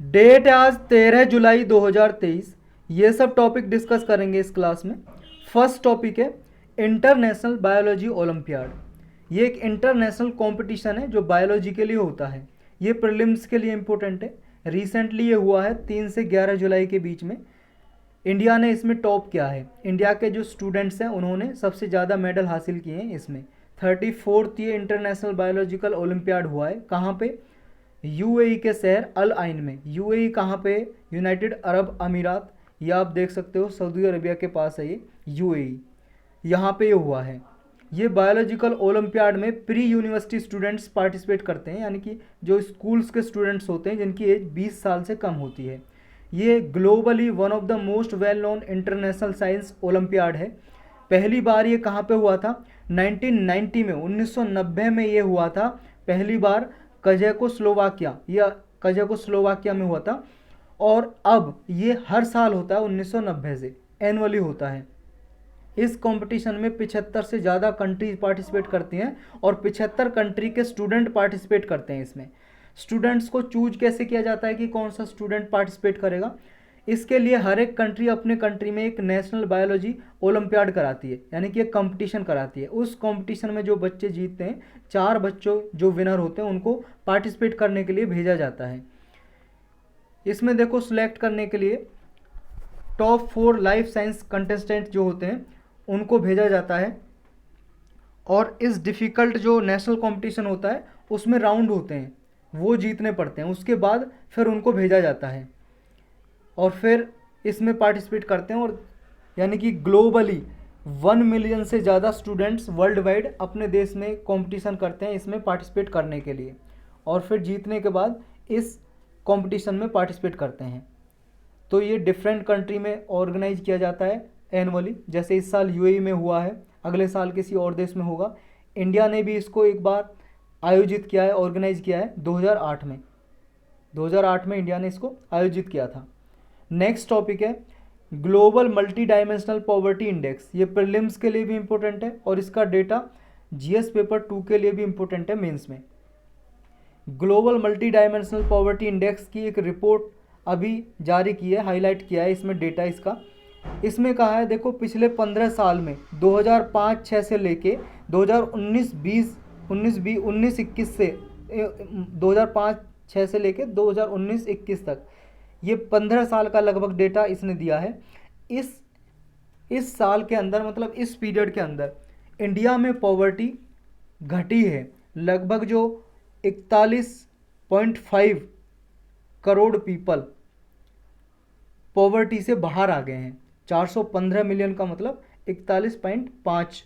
Date आज 13 जुलाई 2023। ये सब टॉपिक डिस्कस करेंगे इस क्लास में। फर्स्ट टॉपिक है इंटरनेशनल बायोलॉजी ओलंपियाड। ये एक इंटरनेशनल कंपटीशन है जो बायोलॉजी के लिए होता है। ये प्रीलिम्स के लिए इम्पोर्टेंट है। रिसेंटली ये हुआ है 3 से 11 जुलाई के बीच में। इंडिया ने इसमें टॉप किया है। इंडिया के जो स्टूडेंट्स हैं उन्होंने सबसे ज़्यादा मेडल हासिल किए हैं इसमें। 34th ये इंटरनेशनल बायोलॉजिकल ओलंपियाड हुआ है। कहाँ पे? यूएई के शहर अल आइन में। यूएई कहाँ पे? यूनाइटेड अरब अमीरात। ये आप देख सकते हो सऊदी अरबिया के पास है ये यूएई। यहाँ पे ये हुआ है। ये बायोलॉजिकल ओलंपियाड में प्री यूनिवर्सिटी स्टूडेंट्स पार्टिसिपेट करते हैं, यानी कि जो स्कूल्स के स्टूडेंट्स होते हैं जिनकी एज 20 साल से कम होती है। ये globally one of the most well known international science olympiad है। पहली बार ये कहाँ पे हुआ था? 1990 में, 1990 में ये हुआ था पहली बार कज़ाकोस्लोवाकिया या कज़ाकोस्लोवाकिया में हुआ था। और अब ये हर साल होता है 1990 से, एनुअली होता है। इस कंपटीशन में 75 से ज़्यादा कंट्रीज पार्टिसिपेट करती हैं और 75 कंट्री के स्टूडेंट पार्टिसिपेट करते हैं इसमें। स्टूडेंट्स को चूज कैसे किया जाता है कि कौन सा स्टूडेंट पार्टिसिपेट करेगा? इसके लिए हर एक कंट्री अपने कंट्री में एक नेशनल बायोलॉजी ओलंपियाड कराती है, यानी कि एक कंपटीशन कराती है। उस कंपटीशन में जो बच्चे जीतते हैं, 4 बच्चों जो विनर होते हैं उनको पार्टिसिपेट करने के लिए भेजा जाता है। इसमें देखो सिलेक्ट करने के लिए टॉप 4 लाइफ साइंस कंटेस्टेंट जो होते हैं उनको भेजा जाता है। और इस डिफ़िकल्ट जो नेशनल कंपटीशन होता है उसमें राउंड होते हैं, वो जीतने पड़ते हैं। उसके बाद फिर उनको भेजा जाता है और फिर इसमें पार्टिसिपेट करते हैं। और यानी कि ग्लोबली 1 मिलियन से ज़्यादा स्टूडेंट्स वर्ल्ड वाइड अपने देश में कंपटीशन करते हैं इसमें पार्टिसिपेट करने के लिए, और फिर जीतने के बाद इस कंपटीशन में पार्टिसिपेट करते हैं। तो ये डिफरेंट कंट्री में ऑर्गेनाइज किया जाता है एनुअली। जैसे इस साल यूएई में हुआ है, अगले साल किसी और देश में होगा। इंडिया ने भी इसको एक बार आयोजित किया है, ऑर्गेनाइज किया है 2008 में। 2008 में इंडिया ने इसको आयोजित किया था। नेक्स्ट टॉपिक है global multi dimensional poverty index. ये प्रीलिम्स के लिए भी इम्पोर्टेंट है और इसका डेटा जीएस पेपर 2 के लिए भी इम्पोर्टेंट है, मेंस में। Global multi dimensional poverty index की एक रिपोर्ट अभी जारी की है, हाईलाइट किया है इसमें डेटा इसका। इसमें कहा है देखो पिछले 15 साल में 2005-6 से लेके 2019-20 19-21 से 2005-6 से लेके 2019-21 तक, ये 15 साल का लगभग डेटा इसने दिया है। इस साल के अंदर, मतलब इस पीरियड के अंदर इंडिया में पॉवर्टी घटी है। लगभग जो 41.5 करोड़ पीपल पॉवर्टी से बाहर आ गए हैं। 415 मिलियन का मतलब 41.5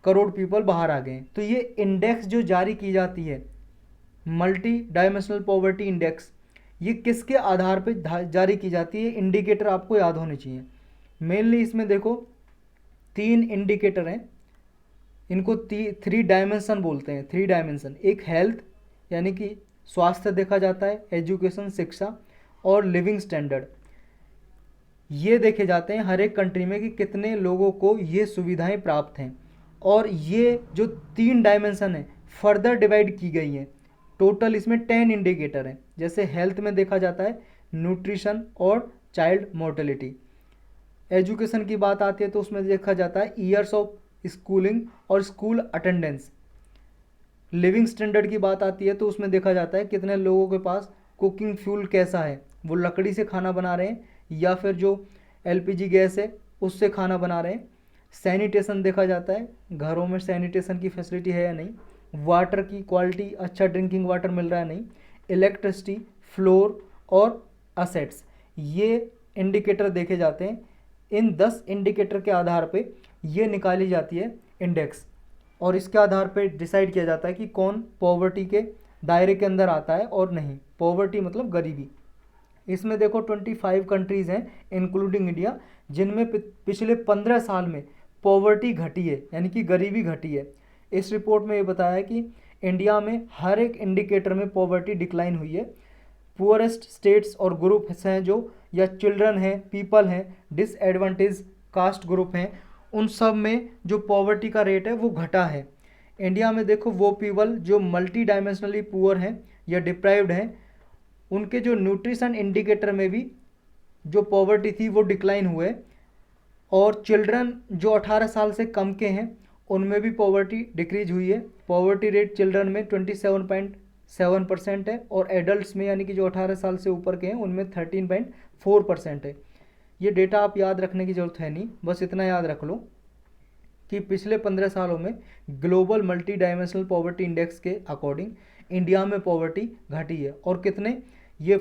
करोड़ पीपल बाहर आ गए हैं। तो ये इंडेक्स जो जारी की जाती है, मल्टी डायमेंशनल पॉवर्टी इंडेक्स, ये किसके आधार पर जारी की जाती है? इंडिकेटर आपको याद होने चाहिए। मेनली इसमें देखो 3 इंडिकेटर हैं, इनको 3 डायमेंशन बोलते हैं। 3 डायमेंशन, एक हेल्थ यानी कि स्वास्थ्य देखा जाता है, एजुकेशन शिक्षा, और लिविंग स्टैंडर्ड। ये देखे जाते हैं हर एक कंट्री में कि कितने लोगों को ये सुविधाएं प्राप्त हैं। और ये जो 3 डायमेंशन है फर्दर डिवाइड की गई हैं। टोटल इसमें 10 इंडिकेटर हैं। जैसे हेल्थ में देखा जाता है न्यूट्रिशन और चाइल्ड मोर्टेलिटी। एजुकेशन की बात आती है तो उसमें देखा जाता है ईयर्स ऑफ स्कूलिंग और स्कूल अटेंडेंस। लिविंग स्टैंडर्ड की बात आती है तो उसमें देखा जाता है कितने लोगों के पास कुकिंग फ्यूल कैसा है, वो लकड़ी से खाना बना रहे हैं या फिर जो एलपीजी गैस है उससे खाना बना रहे हैं। सैनिटेशन देखा जाता है, घरों में सैनिटेशन की फैसिलिटी है या नहीं। वाटर की क्वालिटी, अच्छा ड्रिंकिंग वाटर मिल रहा है नहीं। इलेक्ट्रिसिटी, फ्लोर और असेट्स, ये इंडिकेटर देखे जाते हैं। इन 10 इंडिकेटर के आधार पे ये निकाली जाती है इंडेक्स, और इसके आधार पे डिसाइड किया जाता है कि कौन पॉवर्टी के दायरे के अंदर आता है और नहीं। पॉवर्टी मतलब गरीबी। इसमें देखो 25 कंट्रीज़ हैं इंक्लूडिंग इंडिया, जिनमें पिछले 15 साल में पॉवर्टी घटी है, यानी कि गरीबी घटी है। इस रिपोर्ट में ये बताया है कि इंडिया में हर एक इंडिकेटर में पॉवर्टी डिक्लाइन हुई है। पुअरेस्ट स्टेट्स और ग्रुप्स हैं जो, या चिल्ड्रन हैं, पीपल हैं, डिसएडवांटेज कास्ट ग्रुप हैं, उन सब में जो पॉवर्टी का रेट है वो घटा है। इंडिया में देखो वो पीपल जो मल्टी डायमेंशनली पुअर हैं या डिप्राइव्ड हैं, उनके जो न्यूट्रिशन इंडिकेटर में भी जो पॉवर्टी थी वो डिक्लाइन हुए, और चिल्ड्रन जो 18 साल से कम के हैं उनमें भी पॉवर्टी डिक्रीज हुई है। पॉवर्टी रेट चिल्ड्रन में 27.7% है और एडल्ट्स में यानी कि जो 18 साल से ऊपर के हैं उनमें 13.4% है। ये डेटा आप याद रखने की ज़रूरत है नहीं, बस इतना याद रख लो कि पिछले 15 सालों में global multi dimensional poverty index के अकॉर्डिंग इंडिया में पॉवर्टी घटी है। और कितने, ये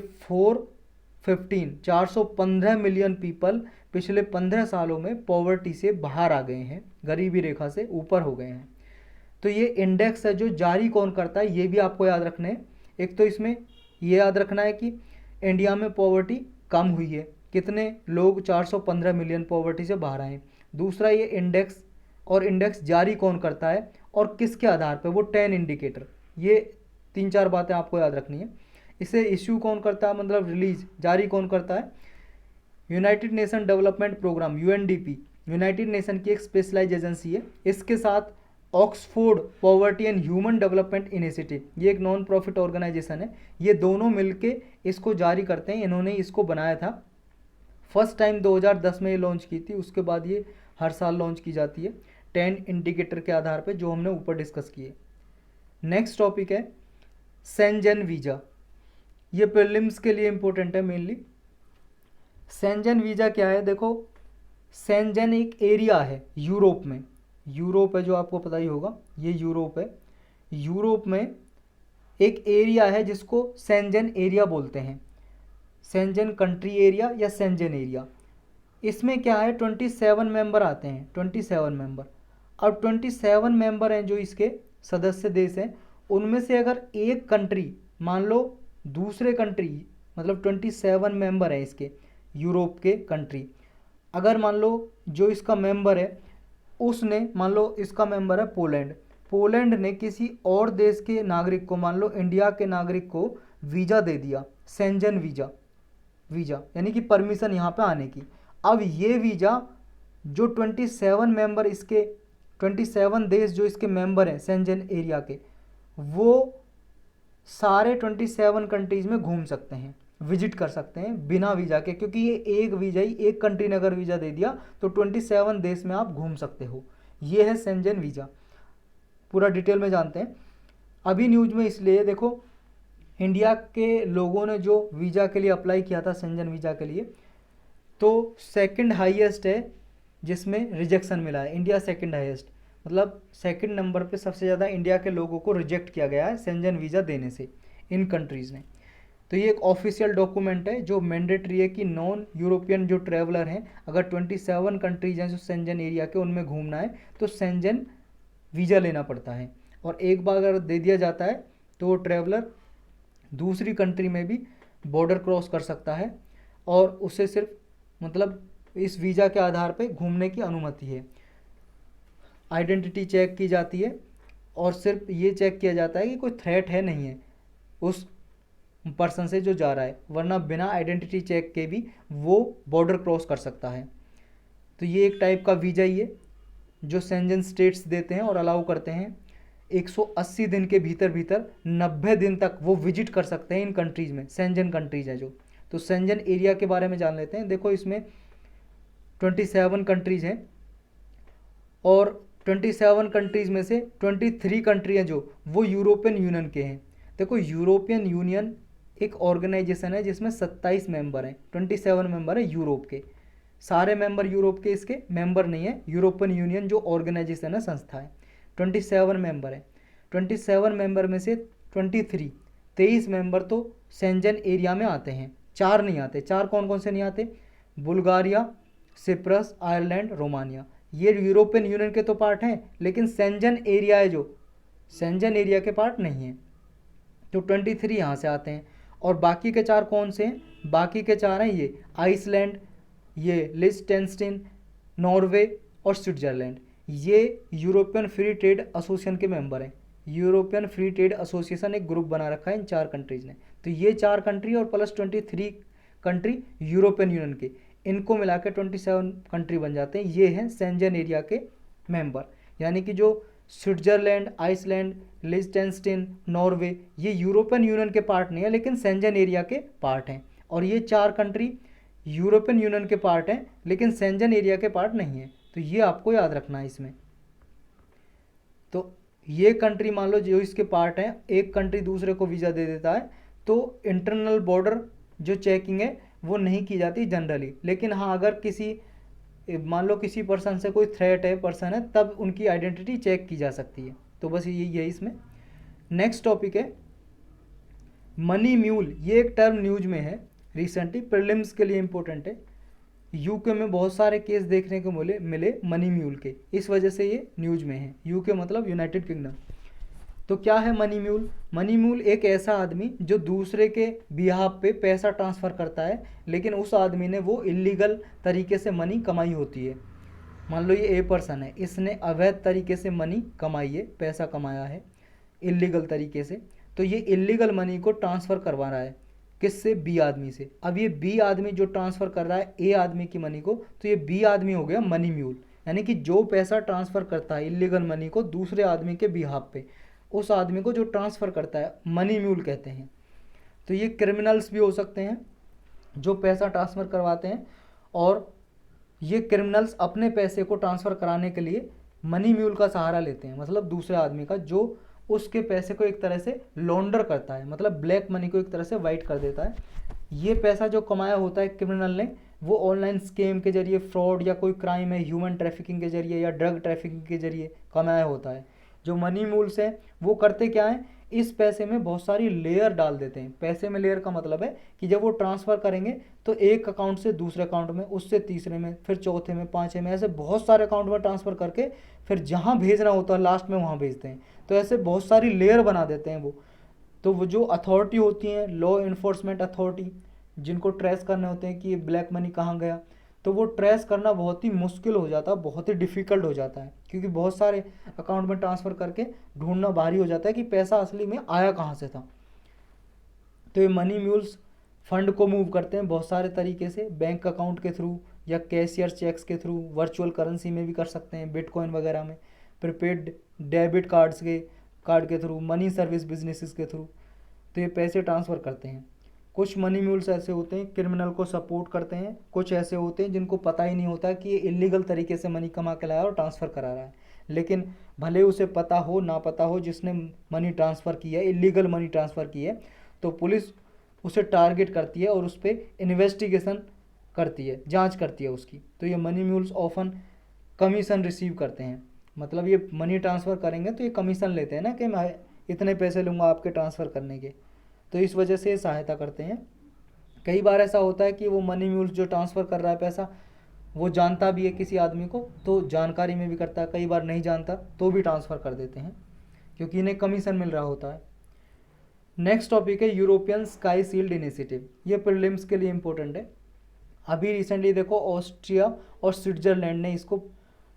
415 मिलियन पीपल पिछले 15 सालों में पॉवर्टी से बाहर आ गए हैं, गरीबी रेखा से ऊपर हो गए हैं। तो ये इंडेक्स है जो जारी कौन करता है, ये भी आपको याद रखना है। एक तो इसमें ये याद रखना है कि इंडिया में पॉवर्टी कम हुई है, कितने लोग 415 मिलियन पॉवर्टी से बाहर आए। दूसरा ये इंडेक्स, और इंडेक्स जारी कौन करता है और किसके आधार पर, वो 10 इंडिकेटर। ये 3-4 बातें आपको याद रखनी है। इसे इश्यू कौन करता है, मतलब रिलीज जारी कौन करता है, United Nation Development Programme UNDP, United Nation की एक स्पेशलाइज एजेंसी है। इसके साथ Oxford Poverty and Human Development Initiative, ये एक नॉन प्रॉफिट ऑर्गेनाइजेशन है, ये दोनों मिलके इसको जारी करते हैं। इन्होंने इसको बनाया था, फर्स्ट टाइम 2010 में ये लॉन्च की थी, उसके बाद ये हर साल लॉन्च की जाती है 10 इंडिकेटर के आधार पर, जो हमने ऊपर डिस्कस किए। नेक्स्ट टॉपिक है शेंजन वीज़ा, ये प्रीलिम्स के लिए इंपॉर्टेंट है मेनली। शेंजन वीज़ा क्या है, देखो शेंजन एक एरिया है यूरोप में, यूरोप है जो आपको पता ही होगा, ये यूरोप है। यूरोप में एक एरिया है जिसको शेंजन एरिया बोलते हैं, शेंजन कंट्री एरिया या शेंजन एरिया। इसमें क्या है 27 मेंबर आते हैं, 27 मेंबर। अब 27 मेंबर हैं जो इसके सदस्य देश हैं, उनमें से अगर एक कंट्री, मान लो दूसरे कंट्री, मतलब 27 मेंबर हैं इसके यूरोप के कंट्री, अगर मान लो जो इसका मेंबर है उसने, मान लो इसका मेंबर है पोलैंड, पोलैंड ने किसी और देश के नागरिक को, मान लो इंडिया के नागरिक को वीज़ा दे दिया, शेंजन वीज़ा यानी कि परमिशन यहाँ पे आने की। अब ये वीज़ा जो 27 मेंबर इसके, 27 देश जो इसके मेंबर हैं शेंजन एरिया के, वो सारे 27 कंट्रीज़ में घूम सकते हैं, विजिट कर सकते हैं बिना वीज़ा के, क्योंकि ये एक वीज़ा ही, एक कंट्री ने अगर वीज़ा दे दिया तो 27 देश में आप घूम सकते हो। ये है शेंजन वीज़ा, पूरा डिटेल में जानते हैं। अभी न्यूज में इसलिए देखो, इंडिया के लोगों ने जो वीज़ा के लिए अप्लाई किया था शेंजन वीज़ा के लिए, तो सेकंड हाईएस्ट है जिसमें रिजेक्शन मिला है, इंडिया सेकंड हाईएस्ट, मतलब सेकंड नंबर पे सबसे ज़्यादा इंडिया के लोगों को रिजेक्ट किया गया है शेंजन वीज़ा देने से इन कंट्रीज़ ने। तो ये एक ऑफिशियल डॉक्यूमेंट है जो मैंडेटरी है कि नॉन यूरोपियन जो ट्रैवलर हैं, अगर 27 कंट्रीज हैं जो शेंजन एरिया के, उनमें घूमना है तो शेंजन वीज़ा लेना पड़ता है। और एक बार अगर दे दिया जाता है तो ट्रैवलर दूसरी कंट्री में भी बॉर्डर क्रॉस कर सकता है, और उसे सिर्फ मतलब इस वीज़ा के आधार पे घूमने की अनुमति है। आइडेंटिटी चेक की जाती है और सिर्फ ये चेक किया जाता है कि कोई थ्रेट है नहीं है उस पर्सन से जो जा रहा है, वरना बिना आइडेंटिटी चेक के भी वो बॉर्डर क्रॉस कर सकता है। तो ये एक टाइप का वीज़ा ही है जो शेंजन स्टेट्स देते हैं और अलाउ करते हैं। 180 दिन के भीतर 90 दिन तक वो विजिट कर सकते हैं इन कंट्रीज़ में, शेंजन कंट्रीज़ हैं जो। तो शेंजन एरिया के बारे में जान लेते हैं। देखो इसमें 27 कंट्रीज़ हैं और 27 कंट्रीज़ में से 23 कंट्री हैं जो वो यूरोपियन यूनियन के हैं। देखो यूरोपियन यूनियन एक ऑर्गेनाइजेशन है जिसमें 27 मेंबर हैं, 27 मेंबर हैं यूरोप के, सारे मेंबर यूरोप के इसके मेंबर नहीं है। यूरोपियन यूनियन जो ऑर्गेनाइजेशन है, संस्था है, 27 मेंबर है। 27 मेंबर में से 23 मेंबर तो शेंजन एरिया में आते हैं, 4 नहीं आते। 4 कौन कौन से नहीं आते, बुल्गारिया, सिप्रस, आयरलैंड, रोमानिया। ये यूरोपियन यूनियन के तो पार्ट हैं, लेकिन शेंजन एरिया है जो शेंजन एरिया के पार्ट नहीं है। तो 23 यहाँ से आते हैं। और बाकी के 4 कौन से हैं, बाकी के 4 हैं ये आइसलैंड, ये लिechtenstein, नॉर्वे और स्विट्जरलैंड। ये यूरोपियन फ्री ट्रेड एसोसिएशन के मेंबर हैं। यूरोपियन फ्री ट्रेड एसोसिएशन एक ग्रुप बना रखा है इन 4 कंट्रीज़ ने। तो ये 4 कंट्री और प्लस 23 कंट्री यूरोपियन यूनियन के, इनको मिला के 27 कंट्री बन जाते हैं। ये हैं शेंजन एरिया के मेंबर, यानी कि जो स्विट्जरलैंड, आइसलैंड, लिechtenstein, नॉर्वे, ये यूरोपियन यूनियन के पार्ट नहीं है लेकिन शेंजन एरिया के पार्ट हैं। और ये 4 कंट्री यूरोपियन यूनियन के पार्ट हैं लेकिन शेंजन एरिया के पार्ट नहीं है, तो ये आपको याद रखना है इसमें। तो ये कंट्री मान लो जो इसके पार्ट हैं, एक कंट्री दूसरे को वीज़ा दे देता है तो इंटरनल बॉर्डर जो चेकिंग है वो नहीं की जाती जनरली, लेकिन हाँ अगर किसी मान लो किसी पर्सन से कोई थ्रेट है, पर्सन है, तब उनकी आइडेंटिटी चेक की जा सकती है। तो बस यही है इसमें। नेक्स्ट टॉपिक है मनी म्यूल। ये एक टर्म न्यूज में है रिसेंटली, प्रीलिम्स के लिए इंपॉर्टेंट है। यूके में बहुत सारे केस देखने को मिले मनी म्यूल के, इस वजह से ये न्यूज में है। यूके मतलब यूनाइटेड किंगडम। तो क्या है मनी म्यूल? मनी म्यूल एक ऐसा आदमी जो दूसरे के बिहाफ पे पैसा ट्रांसफ़र करता है, लेकिन उस आदमी ने वो इलीगल तरीके से मनी कमाई होती है। मान लो ये ए पर्सन है, इसने अवैध तरीके से मनी कमाई है, पैसा कमाया है इलीगल तरीके से, तो ये इलीगल मनी को ट्रांसफ़र करवा रहा है किससे? बी आदमी से। अब ये बी आदमी जो ट्रांसफ़र कर रहा है ए आदमी की मनी को, तो ये बी आदमी हो गया मनी म्यूल। यानी कि जो पैसा ट्रांसफ़र करता है इलीगल मनी को दूसरे आदमी के बिहाफ पे, उस आदमी को जो ट्रांसफ़र करता है मनी म्यूल कहते हैं। तो ये क्रिमिनल्स भी हो सकते हैं जो पैसा ट्रांसफ़र करवाते हैं, और ये क्रिमिनल्स अपने पैसे को ट्रांसफ़र कराने के लिए मनी म्यूल का सहारा लेते हैं, मतलब दूसरे आदमी का जो उसके पैसे को एक तरह से लॉन्डर करता है, मतलब ब्लैक मनी को एक तरह से वाइट कर देता है। ये पैसा जो कमाया होता है क्रिमिनल ने, वो ऑनलाइन स्कैम के जरिए, फ्रॉड या कोई क्राइम है, ह्यूमन ट्रैफिकिंग के जरिए या ड्रग ट्रैफिकिंग के जरिए कमाया होता है। जो मनी म्यूल्स हैं वो करते क्या हैं, इस पैसे में बहुत सारी लेयर डाल देते हैं। पैसे में लेयर का मतलब है कि जब वो ट्रांसफ़र करेंगे तो एक अकाउंट से दूसरे अकाउंट में, उससे तीसरे में, फिर चौथे में, पाँचवें में, ऐसे बहुत सारे अकाउंट में ट्रांसफ़र करके फिर जहाँ भेजना होता है लास्ट में वहाँ भेजते हैं। तो ऐसे बहुत सारी लेयर बना देते हैं वो। तो वो जो अथॉरिटी होती हैं, लॉ इन्फोर्समेंट अथॉरिटी, जिनको ट्रेस करने होते हैं कि ये ब्लैक मनी कहाँ गया, तो वो ट्रेस करना बहुत ही मुश्किल हो जाता है, बहुत ही डिफ़िकल्ट हो जाता है, क्योंकि बहुत सारे अकाउंट में ट्रांसफ़र करके ढूंढना भारी हो जाता है कि पैसा असली में आया कहाँ से था। तो ये मनी म्यूल्स फंड को मूव करते हैं बहुत सारे तरीके से, बैंक अकाउंट के थ्रू या कैशियर चेक्स के थ्रू, वर्चुअल करेंसी में भी कर सकते हैं, बिटकॉइन वगैरह में, प्रीपेड डेबिट कार्ड के थ्रू, मनी सर्विस बिजनेसेस के थ्रू। तो ये पैसे ट्रांसफ़र करते हैं। कुछ मनी म्यूल्स ऐसे होते हैं क्रिमिनल को सपोर्ट करते हैं, कुछ ऐसे होते हैं जिनको पता ही नहीं होता कि ये इलीगल तरीके से मनी कमा के लाया और ट्रांसफ़र करा रहा है, लेकिन भले उसे पता हो ना पता हो, जिसने मनी ट्रांसफ़र की है, इलीगल मनी ट्रांसफ़र की है, तो पुलिस उसे टारगेट करती है और उस पर इन्वेस्टिगेशन करती है, जांच करती है उसकी। तो ये money mules often commission receive करते हैं, मतलब ये मनी ट्रांसफ़र करेंगे तो ये कमीशन लेते हैं ना कि मैं इतने पैसे लूँगा आपके ट्रांसफ़र करने के, तो इस वजह से सहायता करते हैं। कई बार ऐसा होता है कि वो मनी म्यूल्स जो ट्रांसफ़र कर रहा है पैसा, वो जानता भी है किसी आदमी को, तो जानकारी में भी करता है, कई बार नहीं जानता तो भी ट्रांसफ़र कर देते हैं क्योंकि इन्हें कमीशन मिल रहा होता है। नेक्स्ट टॉपिक है यूरोपियन स्काई शील्ड इनिशिएटिव। ये प्रीलिम्स के लिए इंपॉर्टेंट है। अभी रिसेंटली देखो ऑस्ट्रिया और स्विट्ज़रलैंड ने इसको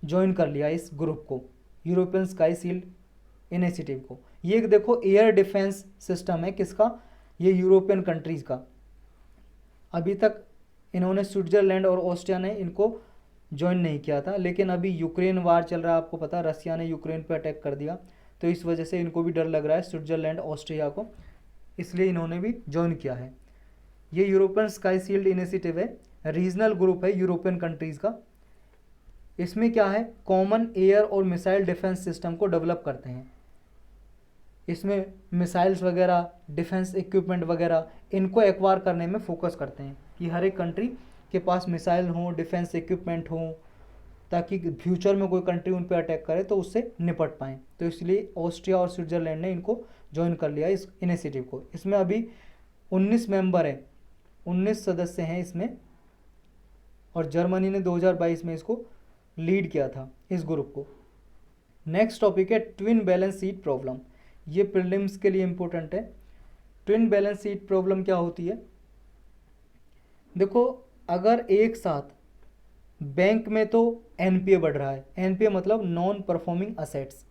ज्वाइन कर लिया, इस ग्रुप को, यूरोपियन स्काई शील्ड इनिशिएटिव को। ये एक देखो एयर डिफेंस सिस्टम है, किसका? ये यूरोपियन कंट्रीज़ का। अभी तक इन्होंने स्विट्ज़रलैंड और ऑस्ट्रिया ने इनको ज्वाइन नहीं किया था, लेकिन अभी यूक्रेन वार चल रहा है, आपको पता है, रसिया ने यूक्रेन पर अटैक कर दिया, तो इस वजह से इनको भी डर लग रहा है स्विट्ज़रलैंड ऑस्ट्रिया को, इसलिए इन्होंने भी ज्वाइन किया है। ये यूरोपियन स्काई शील्ड इनिशिएटिव है, रीजनल ग्रुप है यूरोपियन कंट्रीज़ का। इसमें क्या है, कॉमन एयर और मिसाइल डिफेंस सिस्टम को डेवलप करते हैं। इसमें मिसाइल्स वगैरह, डिफेंस इक्विपमेंट वगैरह, इनको एक्वायर करने में फोकस करते हैं कि हर एक कंट्री के पास मिसाइल हों, डिफेंस इक्विपमेंट हों, ताकि फ्यूचर में कोई कंट्री उन पर अटैक करे तो उससे निपट पाएँ। तो इसलिए ऑस्ट्रिया और स्विट्ज़रलैंड ने इनको ज्वाइन कर लिया इस इनिशिएटिव को। इसमें अभी 19 मेंबर हैं, 19 सदस्य हैं इसमें, और जर्मनी ने 2022 में इसको लीड किया था, इस ग्रुप को। नेक्स्ट टॉपिक है ट्विन बैलेंस शीट प्रॉब्लम। ये प्रीलिम्स के लिए इंपॉर्टेंट है। ट्विन बैलेंस शीट प्रॉब्लम क्या होती है? देखो, अगर एक साथ बैंक में तो एनपीए बढ़ रहा है, एनपीए मतलब non performing assets,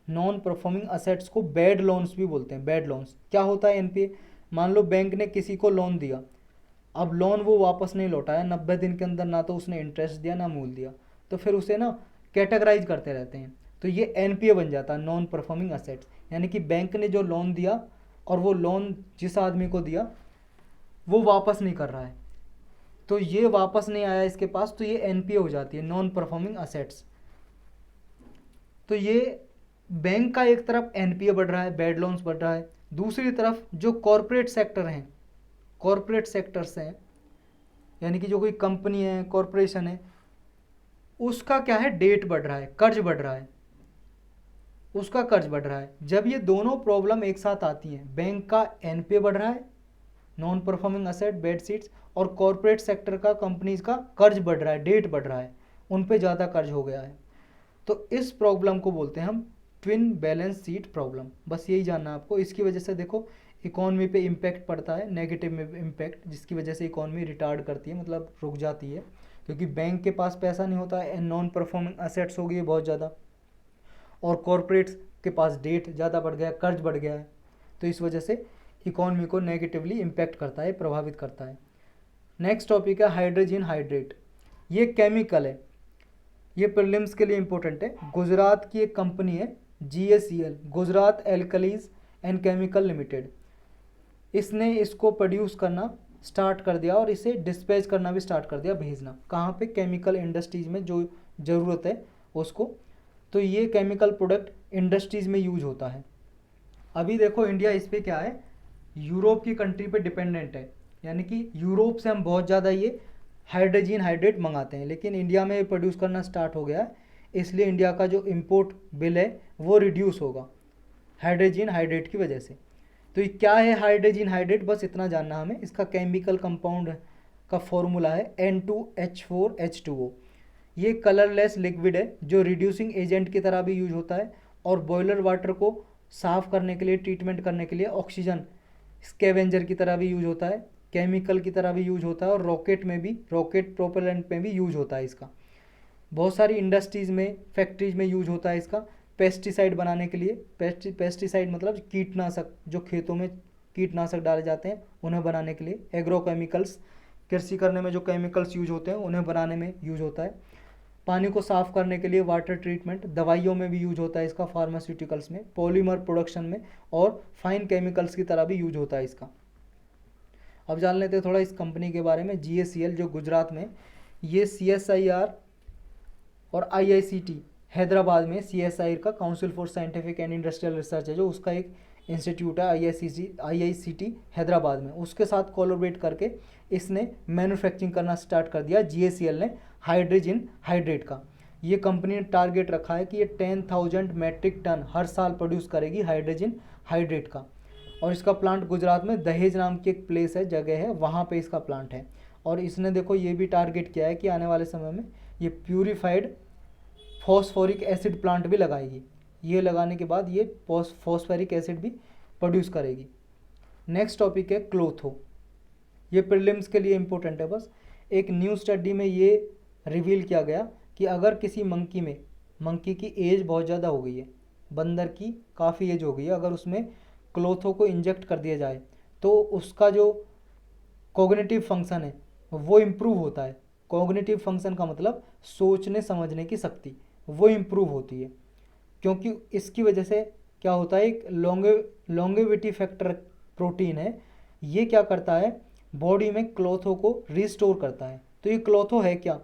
non performing assets को बैड लोन्स भी बोलते हैं। बैड लोन्स क्या होता है? एनपीए, मान लो बैंक ने किसी को लोन दिया, अब लोन वो वापस नहीं लौटाया 90 दिन के अंदर, ना तो उसने इंटरेस्ट दिया ना मूल दिया, तो फिर उसे ना कैटेगराइज करते रहते हैं। तो ये एनपीए बन जाता है, नॉन परफॉर्मिंग असेट्स। यानी कि बैंक ने जो लोन दिया और वो लोन जिस आदमी को दिया वो वापस नहीं कर रहा है, तो ये वापस नहीं आया इसके पास, तो ये एनपीए हो जाती है, नॉन परफॉर्मिंग असेट्स। तो ये बैंक का एक तरफ एनपीए बढ़ रहा है, बैड लोन्स बढ़ रहा है, दूसरी तरफ जो कॉरपोरेट सेक्टर हैं, कॉरपोरेट सेक्टर्स हैं, यानी कि जो कोई कंपनी है, कॉरपोरेशन है, उसका क्या है, डेट बढ़ रहा है, कर्ज बढ़ रहा है, उसका कर्ज बढ़ रहा है। जब ये दोनों प्रॉब्लम एक साथ आती हैं, बैंक का एनपीए बढ़ रहा है, non performing asset, bad seats, और कॉरपोरेट सेक्टर का, कंपनीज का कर्ज बढ़ रहा है, डेट बढ़ रहा है, उन पे ज़्यादा कर्ज हो गया है, तो इस प्रॉब्लम को बोलते हैं हम ट्विन बैलेंस शीट प्रॉब्लम। बस यही जानना है आपको। इसकी वजह से देखो इकॉनमी पे इम्पैक्ट पड़ता है, नेगेटिव में इम्पैक्ट, जिसकी वजह से इकॉनमी रिटार्ड करती है, मतलब रुक जाती है, क्योंकि बैंक के पास पैसा नहीं होता है, नॉन परफॉर्मिंग असेट्स हो गई है बहुत ज़्यादा, और कॉरपोरेट्स के पास डेट ज़्यादा बढ़ गया है, कर्ज बढ़ गया है, तो इस वजह से इकॉनमी को नेगेटिवली इम्पैक्ट करता है, प्रभावित करता है। नेक्स्ट टॉपिक है हाइड्रोजन हाइड्रेट। ये केमिकल है, ये प्रीलिम्स के लिए इंपॉर्टेंट है। गुजरात की एक कंपनी है GACL, Gujarat alkalis and chemical limited, इसने इसको प्रोड्यूस करना स्टार्ट कर दिया और इसे डिस्पैच करना भी स्टार्ट कर दिया, भेजना कहाँ पे, केमिकल इंडस्ट्रीज में जो ज़रूरत है उसको। तो ये केमिकल प्रोडक्ट इंडस्ट्रीज में यूज होता है। अभी देखो इंडिया इस पर क्या है, यूरोप की कंट्री पे डिपेंडेंट है, यानी कि यूरोप से हम बहुत ज़्यादा ये हाइड्रोजन हाइड्रेट मंगाते हैं, लेकिन इंडिया में प्रोड्यूस करना स्टार्ट हो गया है, इसलिए इंडिया का जो इंपोर्ट बिल है वो रिड्यूस होगा हाइड्रोजन हाइड्रेट की वजह से। तो ये क्या है हाइड्रोजन हाइड्रेट, बस इतना जानना हमें। इसका केमिकल कंपाउंड का फॉर्मूला है N2H4H2O। ये कलरलेस लिक्विड है जो रिड्यूसिंग एजेंट की तरह भी यूज होता है, और बॉयलर वाटर को साफ़ करने के लिए, ट्रीटमेंट करने के लिए ऑक्सीजन स्कैवेंजर की तरह भी यूज होता है, केमिकल की तरह भी यूज होता है, और रॉकेट में भी, रॉकेट प्रोपेलेंट में भी यूज होता है इसका। बहुत सारी इंडस्ट्रीज़ में, फैक्ट्रीज में यूज होता है इसका, पेस्टिसाइड बनाने के लिए। पेस्टिसाइड मतलब कीटनाशक, जो खेतों में कीटनाशक डाले जाते हैं उन्हें बनाने के लिए। एग्रो केमिकल्स, कृषि करने में जो केमिकल्स यूज होते हैं उन्हें बनाने में यूज होता है। पानी को साफ़ करने के लिए वाटर ट्रीटमेंट, दवाइयों में भी यूज होता है इसका, फार्मास्यूटिकल्स में, पॉलीमर प्रोडक्शन में, और फाइन केमिकल्स की तरह भी यूज होता है इसका। अब जान लेते हैं थोड़ा इस कंपनी के बारे में। GACL जो गुजरात में, ये CSIR और IICT हैदराबाद में, CSIR का council for scientific and industrial research है जो, उसका एक इंस्टीट्यूट है IICT हैदराबाद में, उसके साथ कोलैबोरेट करके इसने मैन्युफैक्चरिंग करना स्टार्ट कर दिया GACL ने हाइड्रोजन हाइड्रेट का। ये कंपनी ने टारगेट रखा है कि ये 10,000 मेट्रिक टन हर साल प्रोड्यूस करेगी हाइड्रोजन हाइड्रेट का, और इसका प्लांट गुजरात में दहेज नाम की एक प्लेस है, जगह है, वहाँ पे इसका प्लांट है। और इसने देखो ये भी टारगेट किया है कि आने वाले समय में ये प्यूरिफाइड फॉस्फोरिक एसिड प्लांट भी लगाएगी। ये लगाने के बाद ये फॉस्फोरिक एसिड भी प्रोड्यूस करेगी। नेक्स्ट टॉपिक है क्लोथो। ये प्रीलिम्स के लिए इम्पोर्टेंट है। बस एक न्यू स्टडी में ये रिवील किया गया कि अगर किसी मंकी की एज बहुत ज़्यादा हो गई है, बंदर की काफ़ी एज हो गई है, अगर उसमें क्लोथो को इंजेक्ट कर दिया जाए तो उसका जो कॉग्निटिव फंक्शन है वो इम्प्रूव होता है। कॉग्निटिव फंक्शन का मतलब सोचने समझने की शक्ति, वो इम्प्रूव होती है, क्योंकि इसकी वजह से क्या होता है, एक लॉन्गेविटी फैक्टर प्रोटीन है, ये क्या करता है, बॉडी में क्लोथो को रिस्टोर करता है। तो ये क्लोथो है क्या,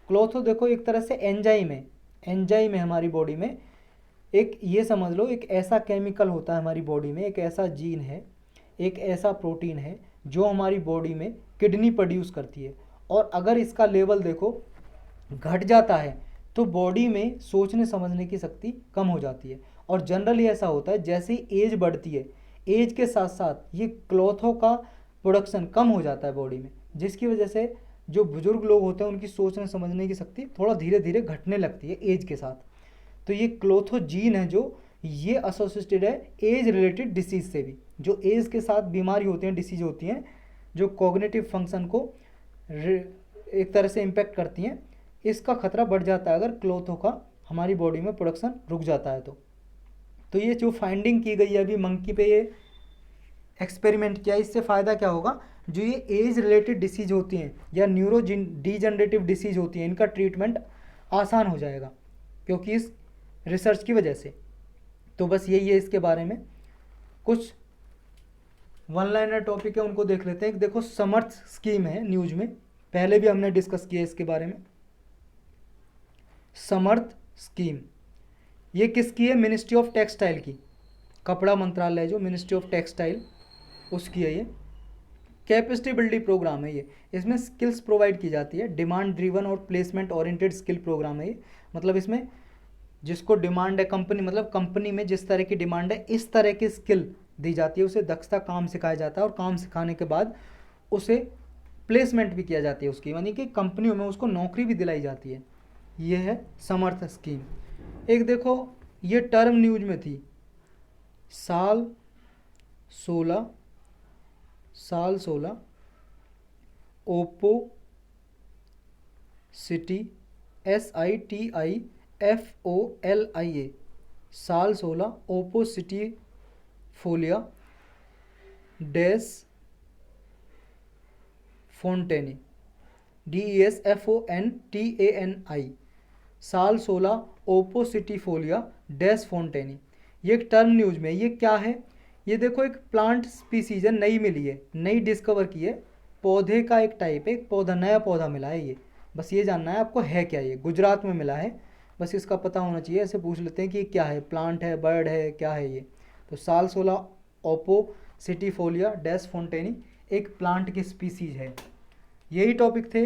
क्लोथो देखो एक तरह से एंजाइम है, एंजाइम है हमारी बॉडी में। एक ये समझ लो, एक ऐसा केमिकल होता है हमारी बॉडी में, एक ऐसा जीन है, एक ऐसा प्रोटीन है जो हमारी बॉडी में किडनी प्रोड्यूस करती है, और अगर इसका लेवल देखो घट जाता है तो बॉडी में सोचने समझने की शक्ति कम हो जाती है। और जनरली ऐसा होता है जैसे ही एज बढ़ती है, एज के साथ साथ ये क्लोथो का प्रोडक्शन कम हो जाता है बॉडी में, जिसकी वजह से जो बुजुर्ग लोग होते हैं उनकी सोचने समझने की शक्ति थोड़ा धीरे धीरे घटने लगती है एज के साथ। तो ये क्लोथो जीन है जो ये एसोसिएटेड है एज रिलेटेड डिसीज से भी, जो एज के साथ बीमारी होती हैं, डिसीज होती हैं, जो कॉग्निटिव फंक्शन को एक तरह से इम्पेक्ट करती हैं। इसका खतरा बढ़ जाता है अगर क्लोथो का हमारी बॉडी में प्रोडक्शन रुक जाता है तो ये जो फाइंडिंग की गई है अभी मंकी पे, ये एक्सपेरिमेंट किया, इससे फ़ायदा क्या होगा, जो ये एज रिलेटेड डिसीज होती हैं या न्यूरो डीजनरेटिव डिसीज होती हैं, इनका ट्रीटमेंट आसान हो जाएगा, क्योंकि इस रिसर्च की वजह से। तो बस यही है इसके बारे में। कुछ वन लाइनर टॉपिक है उनको देख लेते हैं। एक देखो समर्थ स्कीम है न्यूज में, पहले भी हमने डिस्कस किया इसके बारे में। समर्थ स्कीम ये किसकी है? मिनिस्ट्री ऑफ टेक्सटाइल की, कपड़ा मंत्रालय जो मिनिस्ट्री ऑफ टेक्सटाइल उसकी है ये। कैपेसिटी बिल्डिंग प्रोग्राम है ये, इसमें स्किल्स प्रोवाइड की जाती है। डिमांड ड्रिवन और प्लेसमेंट ओरिएंटेड स्किल प्रोग्राम है ये। मतलब इसमें जिसको डिमांड है कंपनी, मतलब कंपनी में जिस तरह की डिमांड है इस तरह की स्किल दी जाती है, उसे दक्षता काम सिखाया जाता है और काम सिखाने के बाद उसे प्लेसमेंट भी किया जाती है उसकी, यानी कि कंपनियों में उसको नौकरी भी दिलाई जाती है। ये है समर्थ स्कीम। एक देखो ये टर्म न्यूज में थी, साल 16 ओप्पो सिटी SITIFOLIA साल 16 ओप्पो सिटी फोलिया डैश फोन्टेनी DESFONTANI साल 16 ओप्पो सिटी फोलिया डैश फोन्टेनी। ये एक टर्म न्यूज में, ये क्या है? ये देखो एक प्लांट स्पीसीज है, नई मिली है, नई डिस्कवर की है, पौधे का एक टाइप है, एक पौधा, नया पौधा मिला है ये। बस ये जानना है आपको है क्या, ये गुजरात में मिला है, बस इसका पता होना चाहिए। ऐसे पूछ लेते हैं कि ये क्या है, प्लांट है, बर्ड है, क्या है ये। तो साल 16 ओप्पो सिटी फोलिया डैश फोन्टेनी एक प्लांट की स्पीसीज है। यही टॉपिक थे